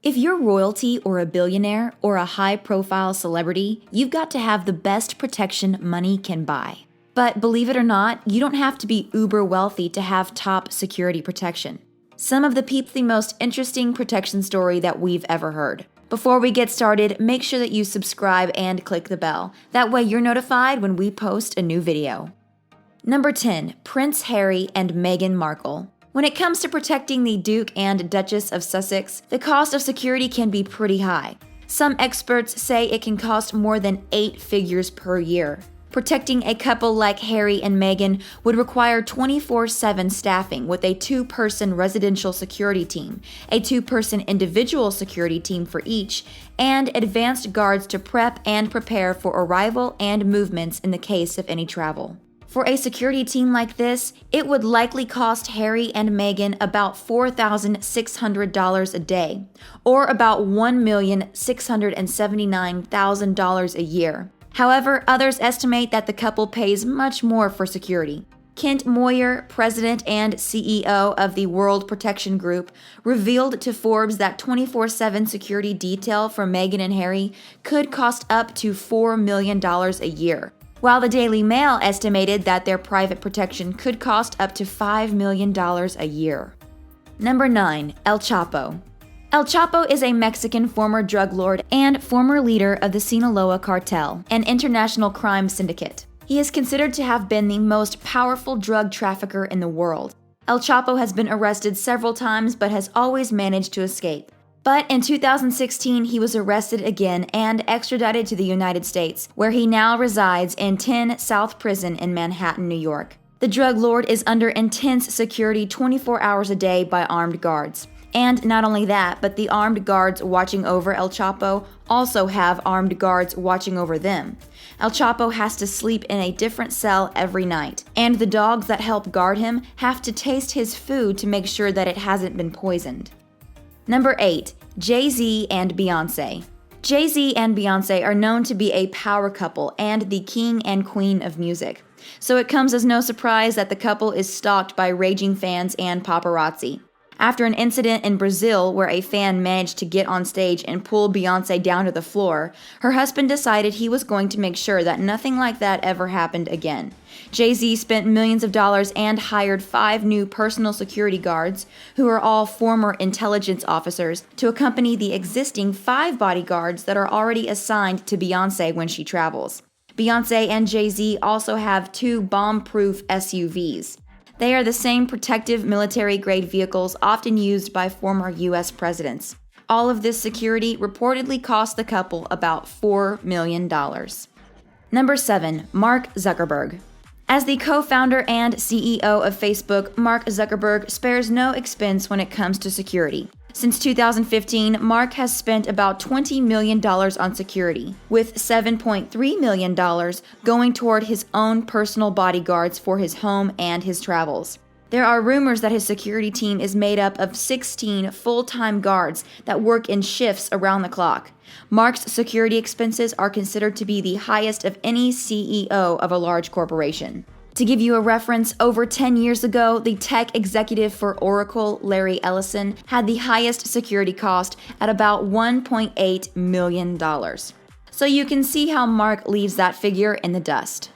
If you're royalty or a billionaire or a high-profile celebrity, you've got to have the best protection money can buy. But believe it or not, you don't have to be uber wealthy to have top security protection. Some of the most interesting protection story that we've ever heard. Before we get started, make sure that you subscribe and click the bell. That way you're notified when we post a new video. Number 10. Prince Harry and Meghan Markle. When it comes to protecting the Duke and Duchess of Sussex, the cost of security can be pretty high. Some experts say it can cost more than 8 figures per year. Protecting a couple like Harry and Meghan would require 24/7 staffing with a 2-person residential security team, a 2-person individual security team for each, and advanced guards to prep and prepare for arrival and movements in the case of any travel. For a security team like this, it would likely cost Harry and Meghan about $4,600 a day, or about $1,679,000 a year. However, others estimate that the couple pays much more for security. Kent Moyer, president and CEO of the World Protection Group, revealed to Forbes that 24/7 security detail for Meghan and Harry could cost up to $4 million a year, while the Daily Mail estimated that their private protection could cost up to $5 million a year. Number 9. El Chapo. El Chapo is a Mexican former drug lord and former leader of the Sinaloa cartel, an international crime syndicate. He is considered to have been the most powerful drug trafficker in the world. El Chapo has been arrested several times but has always managed to escape. But in 2016, he was arrested again and extradited to the United States, where he now resides in 10 South Prison in Manhattan, New York. The drug lord is under intense security 24 hours a day by armed guards. And not only that, but the armed guards watching over El Chapo also have armed guards watching over them. El Chapo has to sleep in a different cell every night, and the dogs that help guard him have to taste his food to make sure that it hasn't been poisoned. Number 8. JayZ and Beyonce. JayZ and Beyonce are known to be a power couple and the king and queen of music. So it comes as no surprise that the couple is stalked by raging fans and paparazzi. After an incident in Brazil where a fan managed to get on stage and pull Beyonce down to the floor, her husband decided he was going to make sure that nothing like that ever happened again. JayZ spent millions of dollars and hired 5 new personal security guards, who are all former intelligence officers, to accompany the existing 5 bodyguards that are already assigned to Beyonce when she travels. Beyonce and JayZ also have 2 bomb-proof SUVs. They are the same protective military-grade vehicles often used by former U.S. presidents. All of this security reportedly cost the couple about $4 million. Number 7. Mark Zuckerberg. As the co-founder and CEO of Facebook, Mark Zuckerberg spares no expense when it comes to security. Since 2015, Mark has spent about $20 million on security, with $7.3 million going toward his own personal bodyguards for his home and his travels. There are rumors that his security team is made up of 16 full-time guards that work in shifts around the clock. Mark's security expenses are considered to be the highest of any CEO of a large corporation. To give you a reference, over 10 years ago, the tech executive for Oracle, Larry Ellison, had the highest security cost at about $1.8 million. So you can see how Mark leaves that figure in the dust.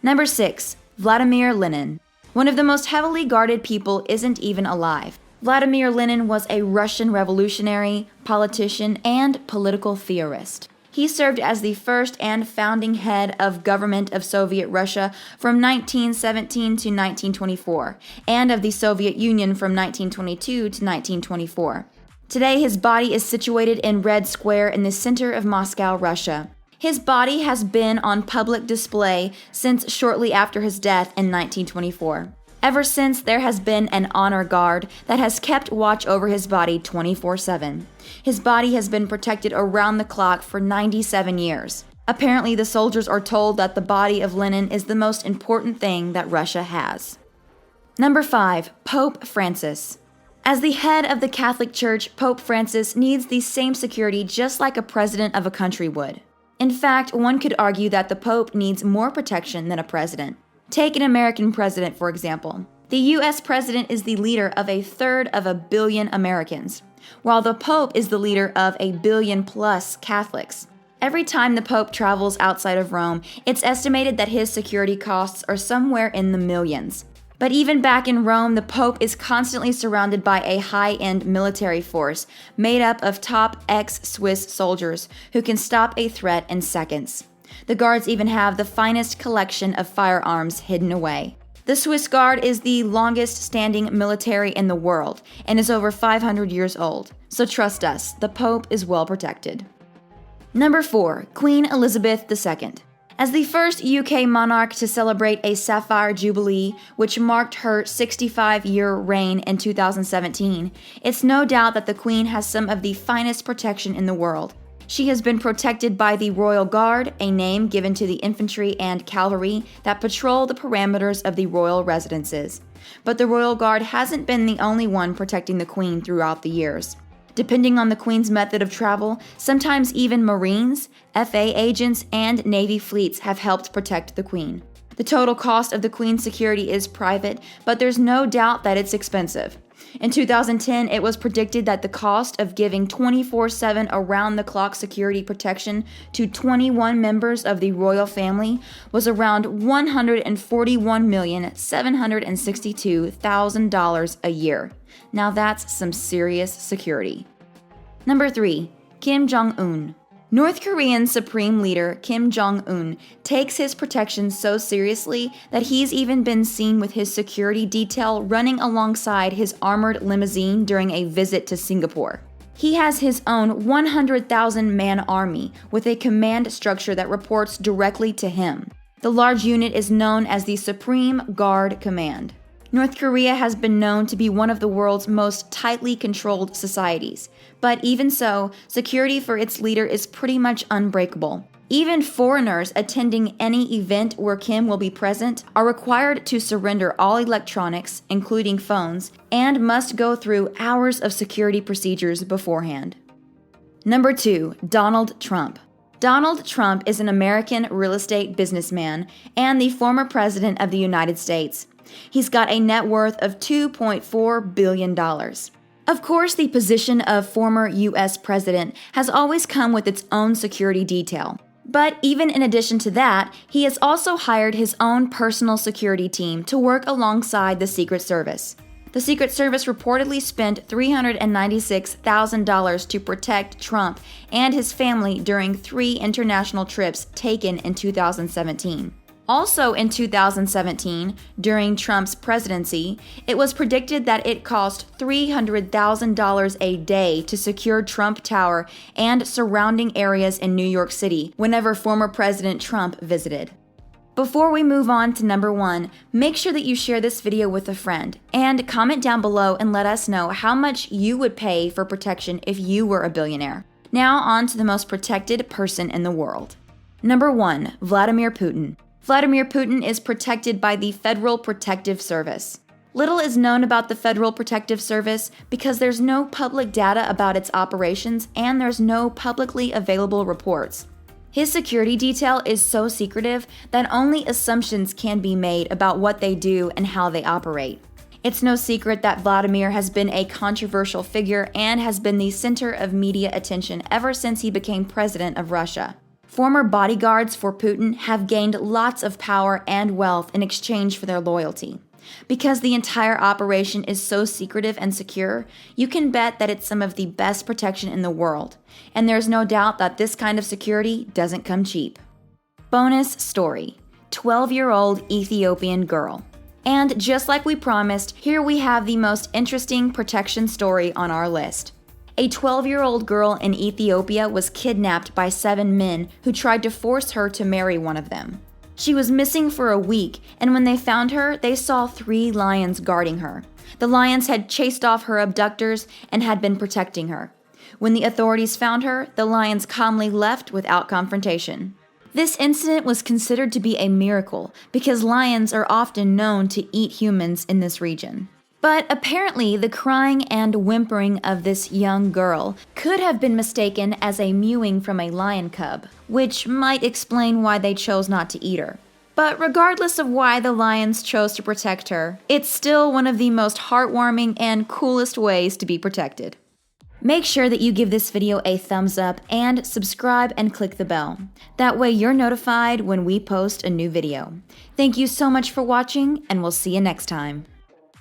Number 6. Vladimir Lenin. One of the most heavily guarded people isn't even alive. Vladimir Lenin was a Russian revolutionary, politician, and political theorist. He served as the first and founding head of government of Soviet Russia from 1917 to 1924, and of the Soviet Union from 1922 to 1924. Today, his body is situated in Red Square in the center of Moscow, Russia. His body has been on public display since shortly after his death in 1924. Ever since, there has been an honor guard that has kept watch over his body 24/7. His body has been protected around the clock for 97 years. Apparently, the soldiers are told that the body of Lenin is the most important thing that Russia has. Number 5. Pope Francis. As the head of the Catholic Church, Pope Francis needs the same security just like a president of a country would. In fact, one could argue that the Pope needs more protection than a president. Take an American president, for example. The U.S. president is the leader of 1/3 of a billion Americans. while the Pope is the leader of a billion-plus Catholics. Every time the Pope travels outside of Rome, it's estimated that his security costs are somewhere in the millions. But even back in Rome, the Pope is constantly surrounded by a high-end military force made up of top ex-Swiss soldiers who can stop a threat in seconds. The guards even have the finest collection of firearms hidden away. The Swiss Guard is the longest-standing military in the world and is over 500 years old. So trust us, the Pope is well protected. Number 4. Queen Elizabeth II. As the first UK monarch to celebrate a Sapphire Jubilee, which marked her 65-year reign in 2017, it's no doubt that the Queen has some of the finest protection in the world. She has been protected by the Royal Guard, a name given to the infantry and cavalry that patrol the perimeters of the royal residences. But the Royal Guard hasn't been the only one protecting the Queen throughout the years. Depending on the Queen's method of travel, sometimes even Marines, FA agents, and Navy fleets have helped protect the Queen. The total cost of the Queen's security is private, but there's no doubt that it's expensive. In 2010, it was predicted that the cost of giving 24/7 around-the-clock security protection to 21 members of the royal family was around $141,762,000 a year. Now that's some serious security. Number 3. Kim Jong-un. North Korean Supreme Leader Kim Jong-un takes his protection so seriously that he's even been seen with his security detail running alongside his armored limousine during a visit to Singapore. He has his own 100,000-man army with a command structure that reports directly to him. The large unit is known as the Supreme Guard Command. North Korea has been known to be one of the world's most tightly controlled societies, but even so, security for its leader is pretty much unbreakable. Even foreigners attending any event where Kim will be present are required to surrender all electronics, including phones, and must go through hours of security procedures beforehand. Number 2. Donald Trump. Donald Trump is an American real estate businessman and the former president of the United States. He's got a net worth of $2.4 billion. Of course, the position of former U.S. president has always come with its own security detail. But even in addition to that, he has also hired his own personal security team to work alongside the Secret Service. The Secret Service reportedly spent $396,000 to protect Trump and his family during 3 international trips taken in 2017. Also in 2017, during Trump's presidency, it was predicted that it cost $300,000 a day to secure Trump Tower and surrounding areas in New York City whenever former President Trump visited. Before we move on to number 1, make sure that you share this video with a friend and comment down below and let us know how much you would pay for protection if you were a billionaire. Now on to the most protected person in the world. Number 1, Vladimir Putin. Vladimir Putin is protected by the Federal Protective Service. Little is known about the Federal Protective Service because there's no public data about its operations and there's no publicly available reports. His security detail is so secretive that only assumptions can be made about what they do and how they operate. It's no secret that Vladimir has been a controversial figure and has been the center of media attention ever since he became president of Russia. Former bodyguards for Putin have gained lots of power and wealth in exchange for their loyalty. Because the entire operation is so secretive and secure, you can bet that it's some of the best protection in the world. And there's no doubt that this kind of security doesn't come cheap. Bonus story: 12-year-old Ethiopian girl. And just like we promised, here we have the most interesting protection story on our list. A 12-year-old girl in Ethiopia was kidnapped by 7 men who tried to force her to marry one of them. She was missing for a week, and when they found her, they saw 3 lions guarding her. The lions had chased off her abductors and had been protecting her. When the authorities found her, the lions calmly left without confrontation. This incident was considered to be a miracle because lions are often known to eat humans in this region. But apparently, the crying and whimpering of this young girl could have been mistaken as a mewing from a lion cub, which might explain why they chose not to eat her. But regardless of why the lions chose to protect her, it's still one of the most heartwarming and coolest ways to be protected. Make sure that you give this video a thumbs up and subscribe and click the bell. That way you're notified when we post a new video. Thank you so much for watching, and we'll see you next time.